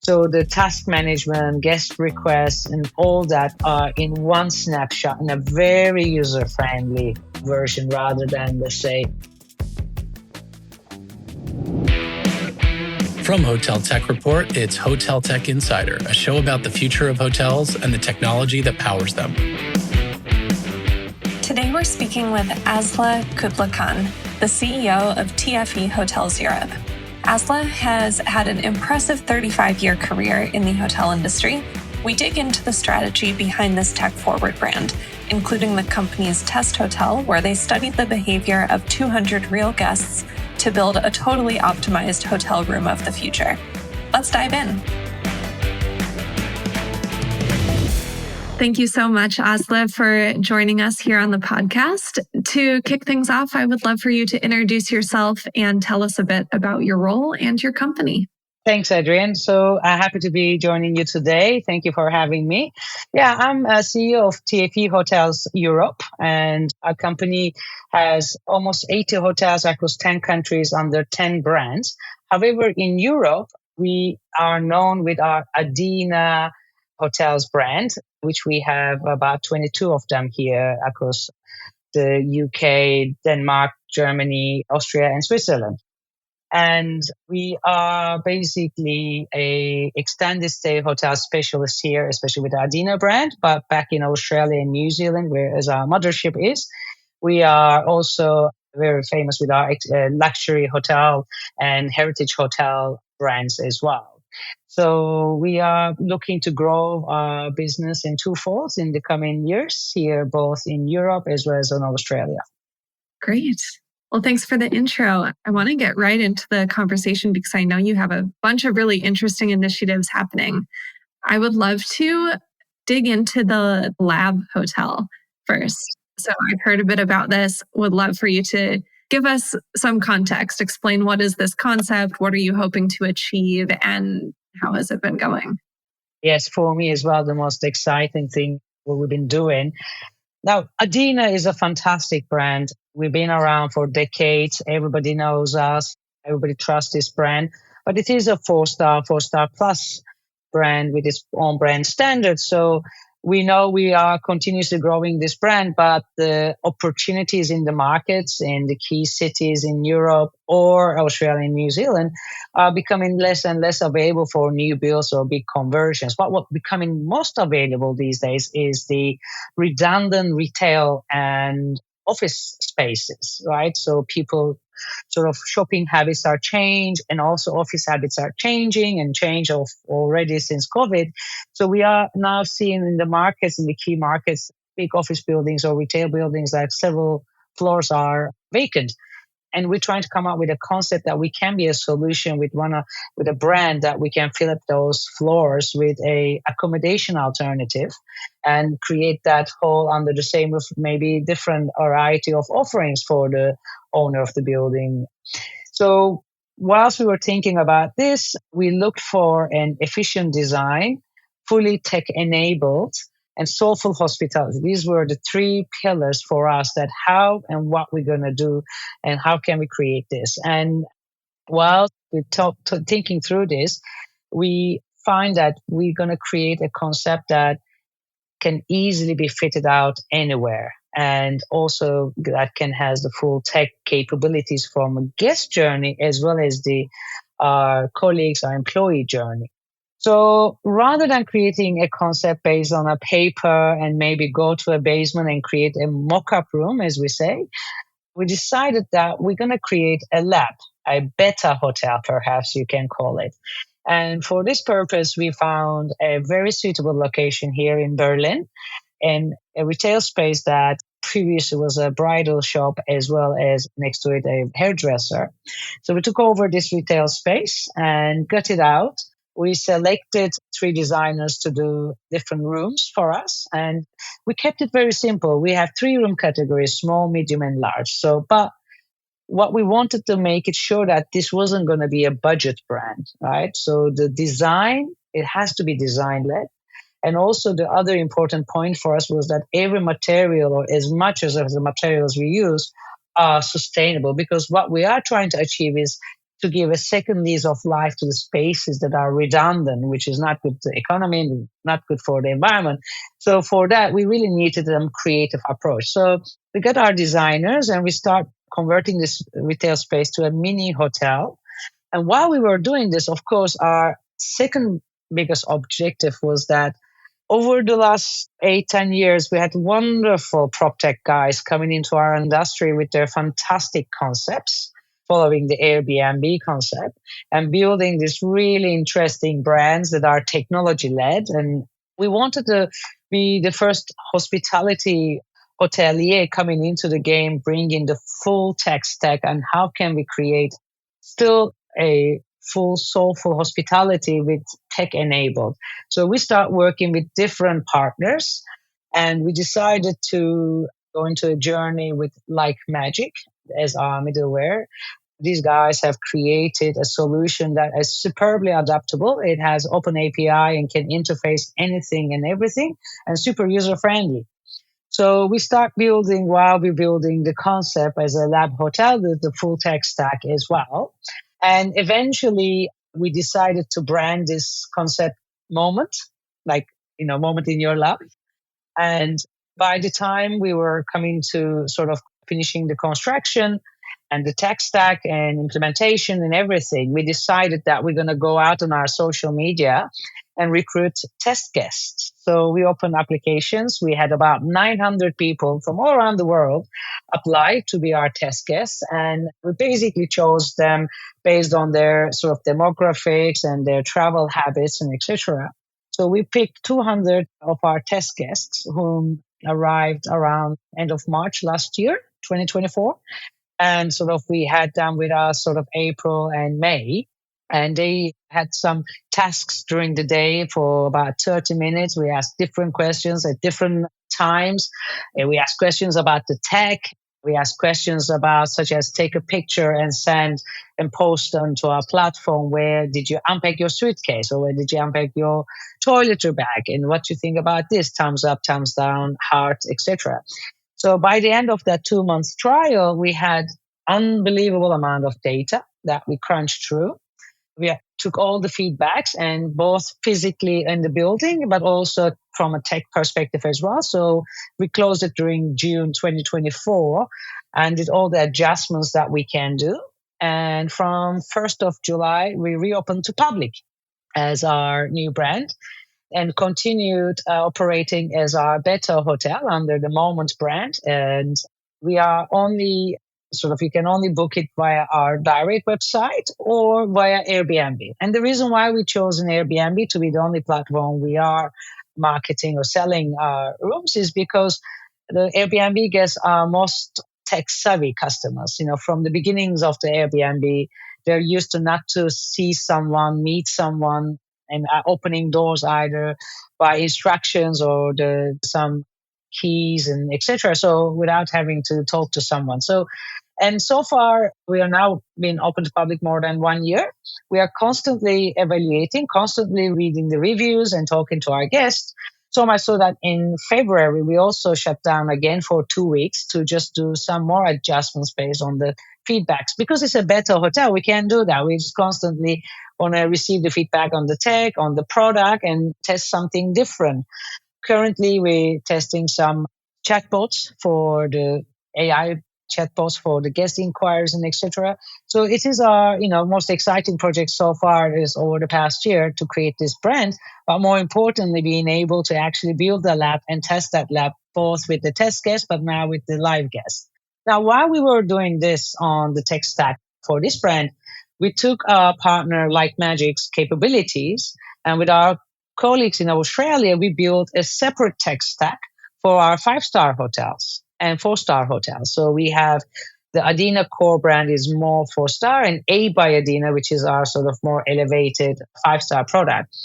So the task management, guest requests, and all that are in one snapshot in a very user-friendly version rather than, let's say, From Hotel Tech Report, it's Hotel Tech Insider, a show about the future of hotels and the technology that powers them. Today we're speaking with Asli Kutlucan, the CEO of TFE Hotels Europe. Asli has had an impressive 35-year career in the hotel industry. We dig into the strategy behind this tech-forward brand, including the company's test hotel, where they studied the behavior of 200 real guests to build a totally optimized hotel room of the future. Let's dive in. Thank you so much, Asli, for joining us here on the podcast. To kick things off, I would love for you to introduce yourself and tell us a bit about your role and your company. Thanks, Adrian. So happy to be joining you today. Thank you for having me. Yeah, I'm a CEO of TFE Hotels Europe, and our company has almost 80 hotels across 10 countries under 10 brands. However, in Europe, we are known with our Adina Hotels brand, which we have about 22 of them here across the UK, Denmark, Germany, Austria, and Switzerland. And we are basically a extended stay hotel specialist here, especially with the Adina brand, but back in Australia and New Zealand, where as our mothership is. We are also very famous with our luxury hotel and heritage hotel brands as well. So we are looking to grow our business in two folds in the coming years here, both in Europe as well as in Australia. Great. Well, thanks for the intro. I want to get right into the conversation because I know you have a bunch of really interesting initiatives happening. I would love to dig into the lab hotel first. So I've heard a bit about this. Would love for you to give us some context, explain what is this concept, what are you hoping to achieve, and how has it been going? Yes, for me as well, the most exciting thing what we've been doing. Now, Adina is a fantastic brand. We've been around for decades. Everybody knows us. Everybody trusts this brand. But it is a four-star plus brand with its own brand standards. So we know we are continuously growing this brand, but the opportunities in the markets in the key cities in Europe or Australia and New Zealand are becoming less and less available for new builds or big conversions. But what's becoming most available these days is the redundant retail and office spaces, right? So people sort of shopping habits are changed and also office habits are changing and change of already since COVID. So we are now seeing in the markets, in the key markets, big office buildings or retail buildings that several floors are vacant. And we're trying to come up with a concept that we can be a solution with a brand that we can fill up those floors with a accommodation alternative and create that whole under the same roof, maybe different variety of offerings for the owner of the building. So whilst we were thinking about this, we looked for an efficient design, fully tech-enabled, and soulful hospitality. These were the three pillars for us that how and what we're going to do and how can we create this. And while we're thinking through this, we find that we're going to create a concept that can easily be fitted out anywhere. And also that can has the full tech capabilities from a guest journey as well as our colleagues, our employee journey. So rather than creating a concept based on a paper and maybe go to a basement and create a mock-up room, as we say, we decided that we're going to create a lab, a beta hotel, perhaps you can call it. And for this purpose, we found a very suitable location here in Berlin and a retail space that previously was a bridal shop as well as next to it a hairdresser. So we took over this retail space and got it out. We selected 3 designers to do different rooms for us, and we kept it very simple. We have 3 room categories, small, medium, and large. But what we wanted to make it sure that this wasn't going to be a budget brand, right? So the design, it has to be design-led. And also the other important point for us was that every material, or as much as the materials we use, are sustainable, because what we are trying to achieve is to give a second lease of life to the spaces that are redundant, which is not good for the economy and not good for the environment. So for that, we really needed a creative approach. So we got our designers and we start converting this retail space to a mini hotel. And while we were doing this, of course, our second biggest objective was that over the last 8, 10 years, we had wonderful prop tech guys coming into our industry with their fantastic concepts, following the Airbnb concept and building these really interesting brands that are technology led. And we wanted to be the first hospitality hotelier coming into the game, bringing the full tech stack and how can we create still a full soulful hospitality with tech enabled. So we start working with different partners and we decided to go into a journey with Like Magic as our middleware. These guys have created a solution that is superbly adaptable. It has open API and can interface anything and everything and super user friendly. So we start building while we're building the concept as a lab hotel, the full tech stack as well. And eventually we decided to brand this concept Moment, like, moment in your life. And by the time we were coming to sort of finishing the construction and the tech stack and implementation and everything, we decided that we're going to go out on our social media and recruit test guests. So we opened applications. We had about 900 people from all around the world apply to be our test guests. And we basically chose them based on their sort of demographics and their travel habits and etc. So we picked 200 of our test guests whom arrived around end of March last year, 2024. And sort of we had them with us sort of April and May. And they had some tasks during the day for about 30 minutes. We asked different questions at different times. And we asked questions about the tech. We asked questions about such as take a picture and send and post onto our platform. Where did you unpack your suitcase, or where did you unpack your toiletry bag? And what do you think about this? Thumbs up, thumbs down, heart, etc. So by the end of that 2 months trial, we had unbelievable amount of data that we crunched through. We took all the feedbacks and both physically in the building, but also from a tech perspective as well. So we closed it during June 2024 and did all the adjustments that we can do. And from 1st of July, we reopened to public as our new brand and continued operating as our Better Hotel under the Moment brand. And we are only you can only book it via our direct website or via Airbnb. And the reason why we chose an Airbnb to be the only platform we are marketing or selling our rooms is because the Airbnb guests are most tech savvy customers. From the beginnings of the Airbnb, they're used to not to see someone, meet someone, and opening doors either by instructions or some keys and etc. So without having to talk to someone. And so far, we are now been open to public more than 1 year. We are constantly evaluating, constantly reading the reviews and talking to our guests. So much so that in February, we also shut down again for 2 weeks to just do some more adjustments based on the feedbacks. Because it's a better hotel, we can't do that. We just constantly want to receive the feedback on the tech, on the product, and test something different. Currently, we're testing some chatbots for the AI chatbots for the guest inquiries and etc. So it is our most exciting project so far is over the past year to create this brand, but more importantly, being able to actually build the lab and test that lab both with the test guests, but now with the live guests. Now, while we were doing this on the tech stack for this brand, we took our partner Like Magic's capabilities, and with our colleagues in Australia, we built a separate tech stack for our 5-star hotels and 4-star hotels. So we have the Adina core brand is more 4-star, and A by Adina, which is our sort of more elevated 5-star product.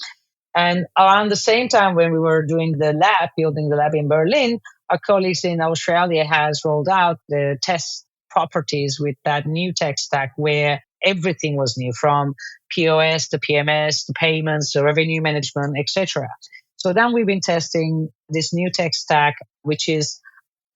And around the same time when we were doing building the lab in Berlin, our colleagues in Australia has rolled out the test properties with that new tech stack where everything was new, from POS, the PMS, the payments, the revenue management, etc. So then we've been testing this new tech stack, which is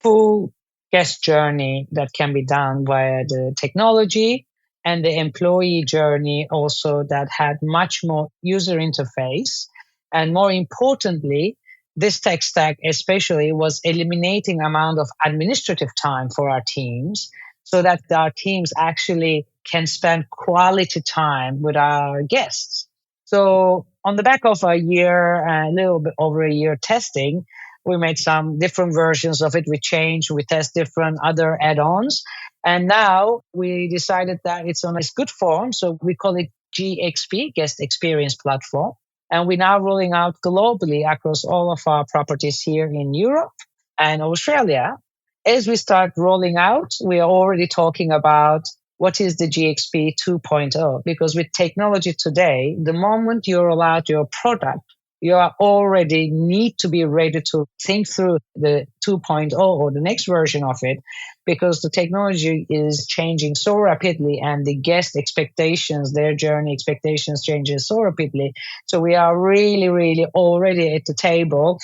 full guest journey that can be done via the technology and the employee journey also that had much more user interface. And more importantly, this tech stack especially was eliminating amount of administrative time for our teams so that our teams actually can spend quality time with our guests. So on the back of a year, a little bit over a year testing, we made some different versions of it. We changed, we test different other add-ons. And now we decided that it's on its good form. So we call it GXP, Guest Experience Platform. And we're now rolling out globally across all of our properties here in Europe and Australia. As we start rolling out, we are already talking about what is the GXP 2.0, because with technology today, the moment you roll out your product, you are already need to be ready to think through the 2.0 or the next version of it, because the technology is changing so rapidly and the guest expectations, their journey expectations changes so rapidly. So we are really, really already at the table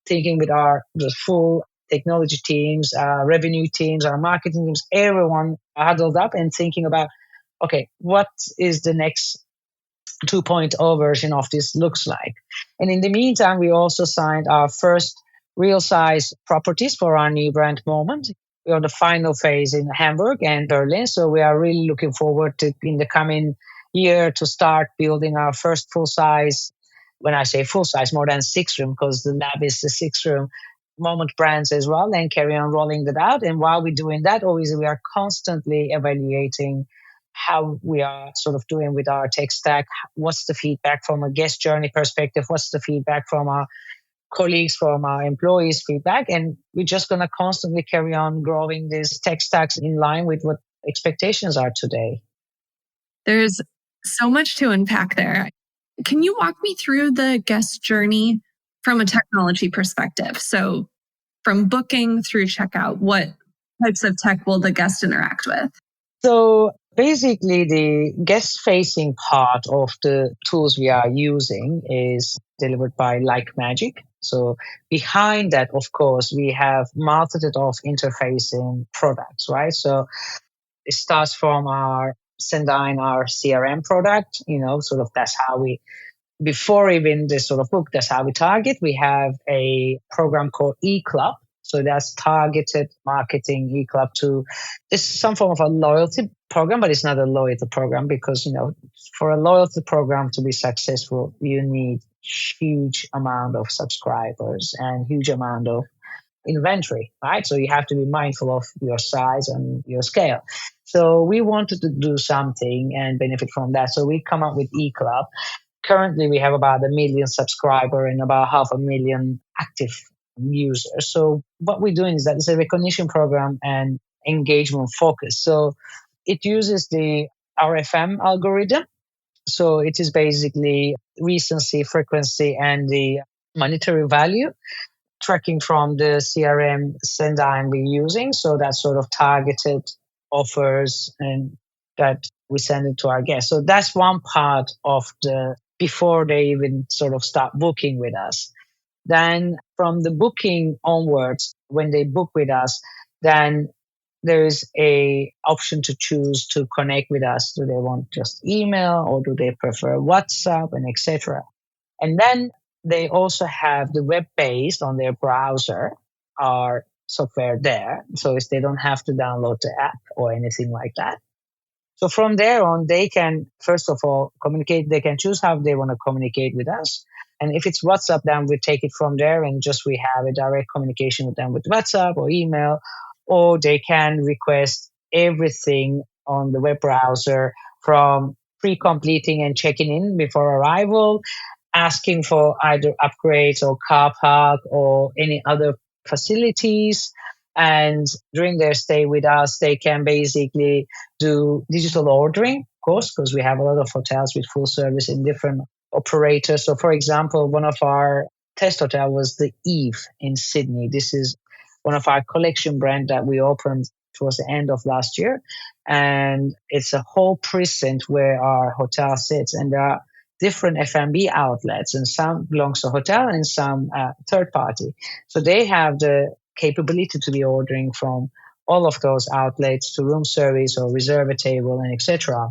thinking with the full technology teams, revenue teams, our marketing teams, everyone huddled up and thinking about, okay, what is the next 2.0 version of this looks like. And in the meantime, we also signed our first real size properties for our new brand moment. We're on the final phase in Hamburg and Berlin. So we are really looking forward to, in the coming year, to start building our first full size. When I say full size, more than 6 room, because the lab is the 6 room moment brands as well, and carry on rolling that out. And while we're doing that, always we are constantly evaluating how we are sort of doing with our tech stack. What's the feedback from a guest journey perspective? What's the feedback from our colleagues, from our employees' feedback? And we're just going to constantly carry on growing these tech stacks in line with what expectations are today. There's so much to unpack there. Can you walk me through the guest journey from a technology perspective? So from booking through checkout, what types of tech will the guest interact with? So basically, the guest-facing part of the tools we are using is delivered by Like Magic. So behind that, of course, we have multitude of interfacing products, right? So it starts from our Sendine, our CRM product, sort of that's how we, before even this sort of book, that's how we target. We have a program called eClub. So that's targeted marketing eClub to, it's some form of a loyalty program, but it's not a loyalty program because, for a loyalty program to be successful, you need huge amount of subscribers and huge amount of inventory, right? So you have to be mindful of your size and your scale. So we wanted to do something and benefit from that. So we come up with eClub. Currently, we have about 1 million subscriber and about 500,000 active users. So what we're doing is that it's a recognition program and engagement focus. So it uses the RFM algorithm. So it is basically recency, frequency, and the monetary value tracking from the CRM Sendine we're using. So that's sort of targeted offers and that we send it to our guests. So that's one part of the before they even sort of start booking with us. Then from the booking onwards, when they book with us, then there is a option to choose to connect with us. Do they want just email or do they prefer WhatsApp and etc. And then they also have the web-based on their browser, our software there. So if they don't have to download the app or anything like that. So from there on, they can, first of all, communicate. They can choose how they want to communicate with us. And if it's WhatsApp, then we take it from there and just we have a direct communication with them with WhatsApp or email, or they can request everything on the web browser from pre-completing and checking in before arrival, asking for either upgrades or car park or any other facilities. And during their stay with us, they can basically do digital ordering, of course, because we have a lot of hotels with full service in different operators. So, for example, one of our test hotel was the Eve in Sydney. This is one of our collection brand that we opened towards the end of last year. And it's a whole precinct where our hotel sits. And there are different F&B outlets, and some belongs to hotel and some third party. So they have the capability to be ordering from all of those outlets to room service or reserve a table and etc.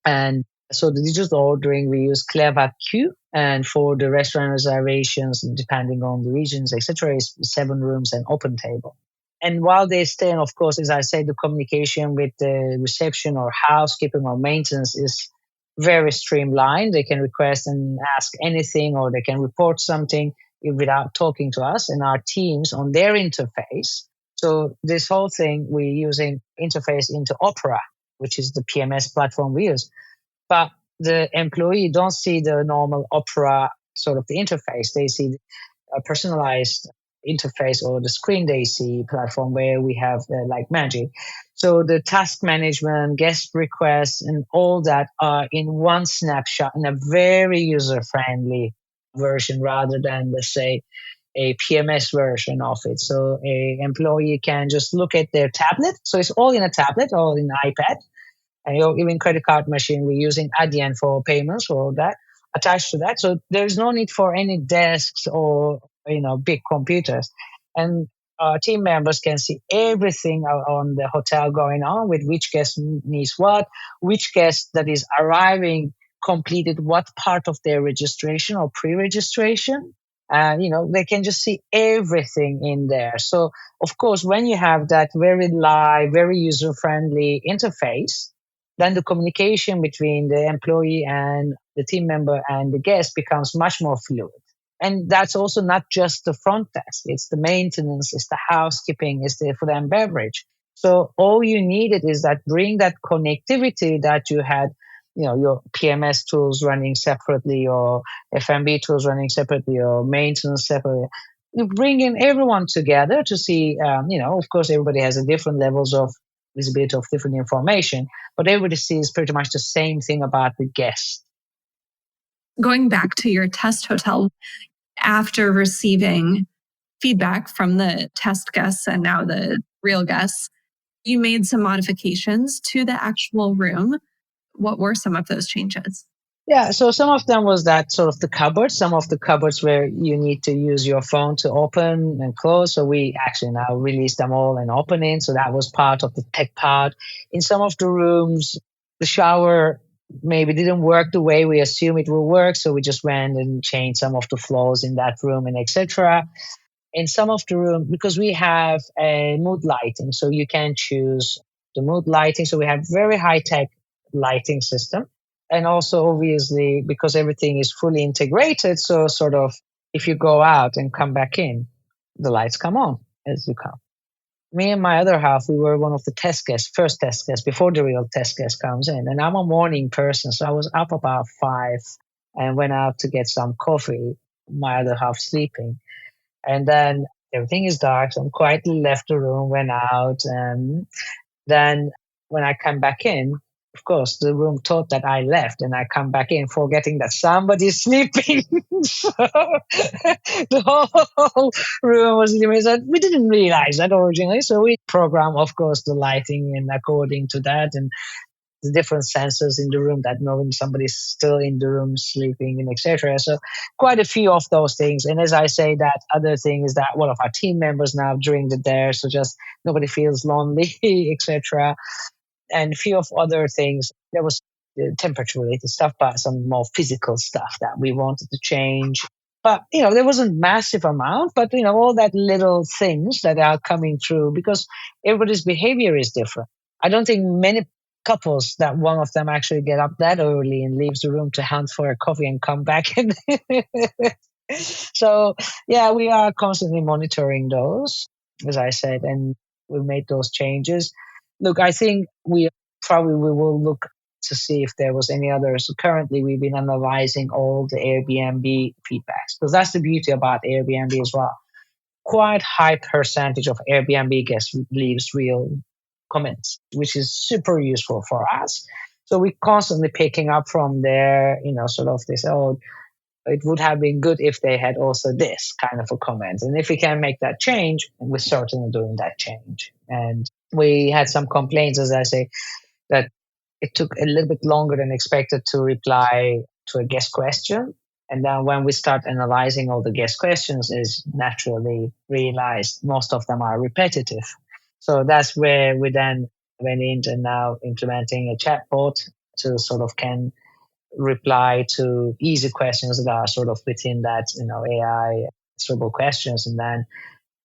And so the digital ordering, we use Clever Q. And for the restaurant reservations, depending on the regions, etc., is 7 rooms and open table. And while they stay, and of course, as I said, the communication with the reception or housekeeping or maintenance is very streamlined. They can request and ask anything, or they can report something without talking to us and our teams on their interface. So this whole thing we using interface into Opera, which is the PMS platform we use. But the employee don't see the normal Opera sort of the interface. They see a personalized interface, or the screen they see platform where we have like magic. So the task management, guest requests, and all that are in one snapshot in a very user friendly version rather than, let's say, a PMS version of it. So a employee can just look at their tablet. So it's all in a tablet, all in an iPad, and even credit card machine, we're using Adyen for payments or that attached to that. So there's no need for any desks or big computers. And our team members can see everything on the hotel going on, with which guest needs what, which guest that is arriving completed what part of their registration or pre-registration. And they can just see everything in there. So of course, when you have that very live, very user-friendly interface, then the communication between the employee and the team member and the guest becomes much more fluid. And that's also not just the front desk. It's the maintenance, it's the housekeeping, it's the food and beverage. So all you needed is that bring that connectivity that you had, your PMS tools running separately, or F&B tools running separately, or maintenance separately. You bring in everyone together to see, of course, everybody has a different levels of visibility of different information, but everybody sees pretty much the same thing about the guest. Going back to your test hotel, after receiving feedback from the test guests and now the real guests, you made some modifications to the actual room. What were some of those changes? Yeah, so some of them was that sort of the cupboards, some of the cupboards where you need to use your phone to open and close. So we actually now released them all and opening. So that was part of the tech part. In some of the rooms, the shower maybe didn't work the way we assume it will work. So we just went and changed some of the flows in that room and etc. In some of the room, because we have a mood lighting, so you can choose the mood lighting. So we have very high tech lighting system. And also, obviously, because everything is fully integrated, so sort of if you go out and come back in, the lights come on as you come. Me and my other half, we were one of the first test guests, before the real test guest comes in. And I'm a morning person, so I was up about 5 and went out to get some coffee, my other half sleeping. And then everything is dark, so I quietly left the room, went out, and then when I come back in, of course, the room thought that I left, and I come back in forgetting that somebody's sleeping. So the whole room was illuminated. We didn't realize that originally, so we programmed, of course, the lighting and according to that, and the different sensors in the room that know when somebody's still in the room sleeping and etc. So quite a few of those things. And as I say, that other thing is that one of our team members now during the day, so just nobody feels lonely, etc. And a few of other things. There was temperature related stuff, but some more physical stuff that we wanted to change. But there wasn't massive amount, but all that little things that are coming through, because everybody's behavior is different. I don't think many couples that one of them actually get up that early and leaves the room to hunt for a coffee and come back. So yeah, we are constantly monitoring those, as I said, and we made those changes. Look, I think we will look to see if there was any others. So currently, we've been analyzing all the Airbnb feedbacks, because that's the beauty about Airbnb as well. Quite high percentage of Airbnb guests leaves real comments, which is super useful for us. So we're constantly picking up from there, sort of this, it would have been good if they had also this kind of a comment. And if we can make that change, we're certainly doing that change. And we had some complaints, as I say, that it took a little bit longer than expected to reply to a guest question. And then when we start analyzing all the guest questions, is naturally realized most of them are repetitive. So that's where we then went into now implementing a chatbot to sort of can reply to easy questions that are sort of within that, AI answerable questions. And then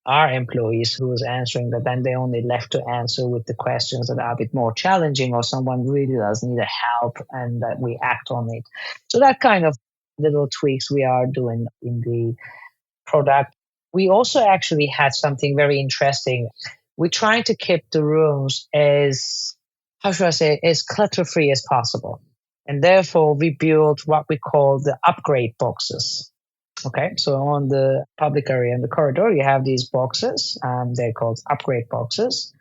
our employees who is answering that, then they only left to answer with the questions that are a bit more challenging or someone really does need a help and that we act on it. So that kind of little tweaks we are doing in the product. We also actually had something very interesting. We tried to keep the rooms as, how should I say, as clutter free as possible. And therefore, we built what we call the upgrade boxes. Okay, so on the public area in the corridor, you have these boxes. They're called upgrade boxes.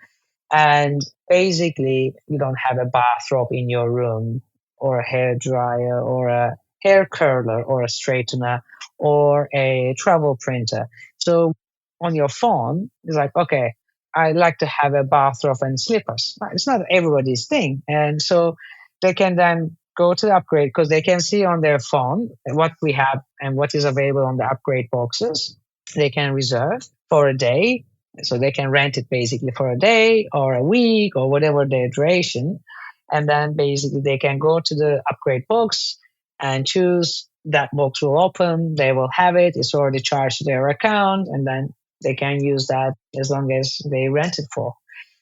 And basically, you don't have a bathrobe in your room, or a hair dryer, or a hair curler, or a straightener, or a travel printer. So on your phone, it's like, okay, I like to have a bathrobe and slippers. It's not everybody's thing. And so they can then go to the upgrade because they can see on their phone what we have and what is available on the upgrade boxes. They can reserve for a day, so they can rent it basically for a day or a week or whatever their duration. And then basically they can go to the upgrade box and choose that box will open. They will have it. It's already charged to their account. And then they can use that as long as they rent it for.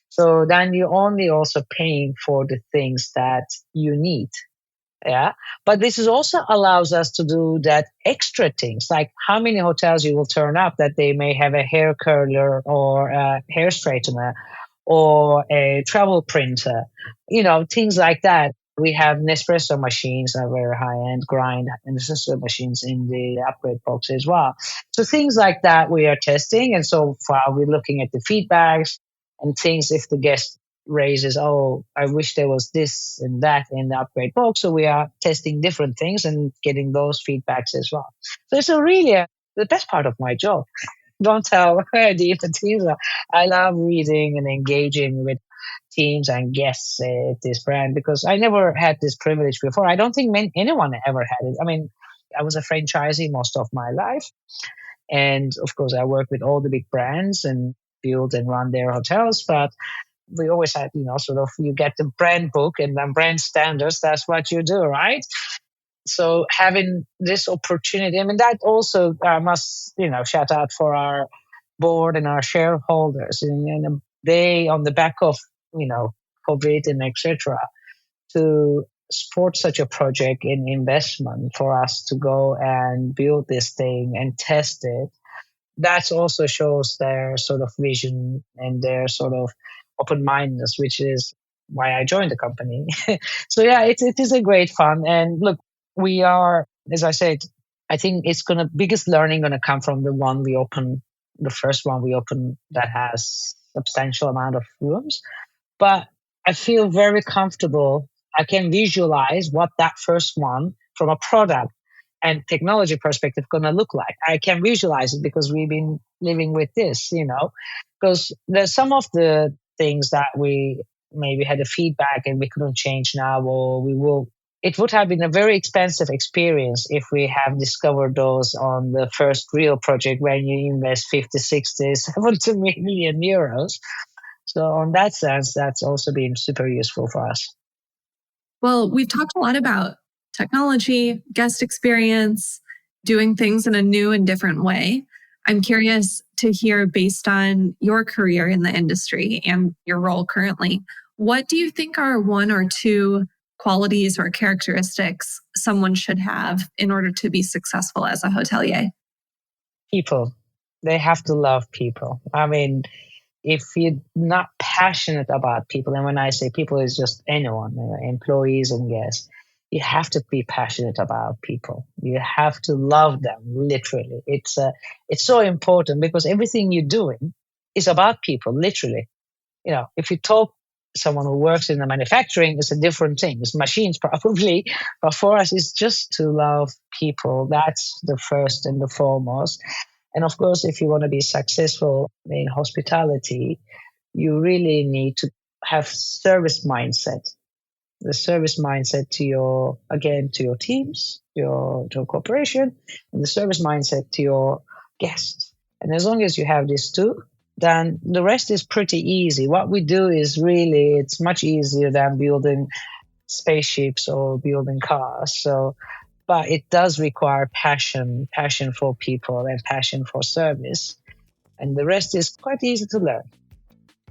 So then you're only also paying for the things that you need. Yeah. But this is also allows us to do that extra things, like how many hotels you will turn up that they may have a hair curler or a hair straightener or a travel printer, things like that. We have Nespresso machines, are very high end grind and Nespresso machines in the upgrade box as well. So things like that we are testing. And so far we're looking at the feedbacks and things if the guest raises, oh, I wish there was this and that in the upgrade box. So we are testing different things and getting those feedbacks as well. So it's the best part of my job. Don't tell the teams. I love reading and engaging with teams and guests at this brand because I never had this privilege before. I don't think anyone ever had it. I mean, I was a franchisee most of my life. And of course, I work with all the big brands and build and run their hotels. But we always had, sort of you get the brand book and then brand standards. That's what you do, right? So having this opportunity, I mean, that also must, shout out for our board and our shareholders. And they, on the back of, COVID and etc., to support such a project in investment for us to go and build this thing and test it. That also shows their sort of vision and their sort of open-mindedness, which is why I joined the company. So yeah, it is a great fun. And look, we are, as I said, I think it's biggest learning gonna come from the first one we opened that has substantial amount of rooms. But I feel very comfortable. I can visualize what that first one from a product and technology perspective going to look like. I can visualize it because we've been living with this, because there's some of the things that we maybe had a feedback and we couldn't change now, or it would have been a very expensive experience if we have discovered those on the first real project when you invest 50, 60, 70 million euros. So on that sense, that's also been super useful for us. Well, we've talked a lot about technology, guest experience, doing things in a new and different way. I'm curious to hear, based on your career in the industry and your role currently, what do you think are one or two qualities or characteristics someone should have in order to be successful as a hotelier? People. They have to love people. I mean, if you're not passionate about people, and when I say people, it's just anyone, employees and guests, you have to be passionate about people. You have to love them, literally. It's so important because everything you're doing is about people, literally. If you talk someone who works in the manufacturing, it's a different thing. It's machines probably, but for us, it's just to love people. That's the first and the foremost. And of course, if you want to be successful in hospitality, you really need to have service mindset. The service mindset to your teams, to your corporation, and the service mindset to your guests. And as long as you have these two, then the rest is pretty easy. What we do is really, it's much easier than building spaceships or building cars. So, but it does require passion for people and passion for service. And the rest is quite easy to learn.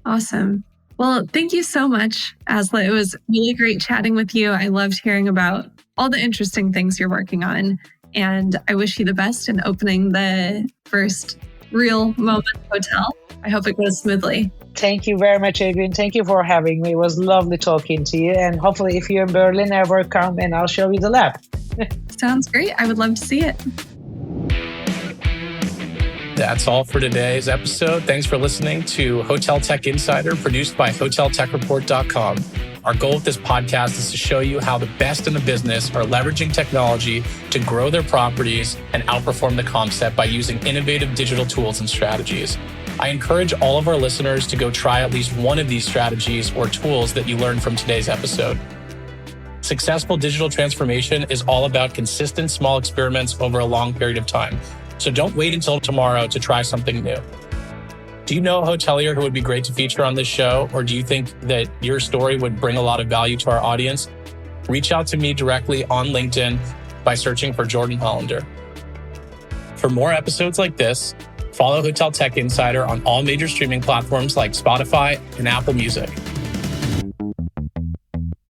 Awesome. Well, thank you so much, Asli. It was really great chatting with you. I loved hearing about all the interesting things you're working on. And I wish you the best in opening the first real moment hotel. I hope it goes smoothly. Thank you very much, Adrian. Thank you for having me. It was lovely talking to you. And hopefully if you're in Berlin, ever come and I'll show you the lab. Sounds great. I would love to see it. That's all for today's episode. Thanks for listening to Hotel Tech Insider, produced by HotelTechReport.com. Our goal with this podcast is to show you how the best in the business are leveraging technology to grow their properties and outperform the comp set by using innovative digital tools and strategies. I encourage all of our listeners to go try at least one of these strategies or tools that you learned from today's episode. Successful digital transformation is all about consistent small experiments over a long period of time. So don't wait until tomorrow to try something new. Do you know a hotelier who would be great to feature on this show? Or do you think that your story would bring a lot of value to our audience? Reach out to me directly on LinkedIn by searching for Jordan Hollander. For more episodes like this, follow Hotel Tech Insider on all major streaming platforms like Spotify and Apple Music.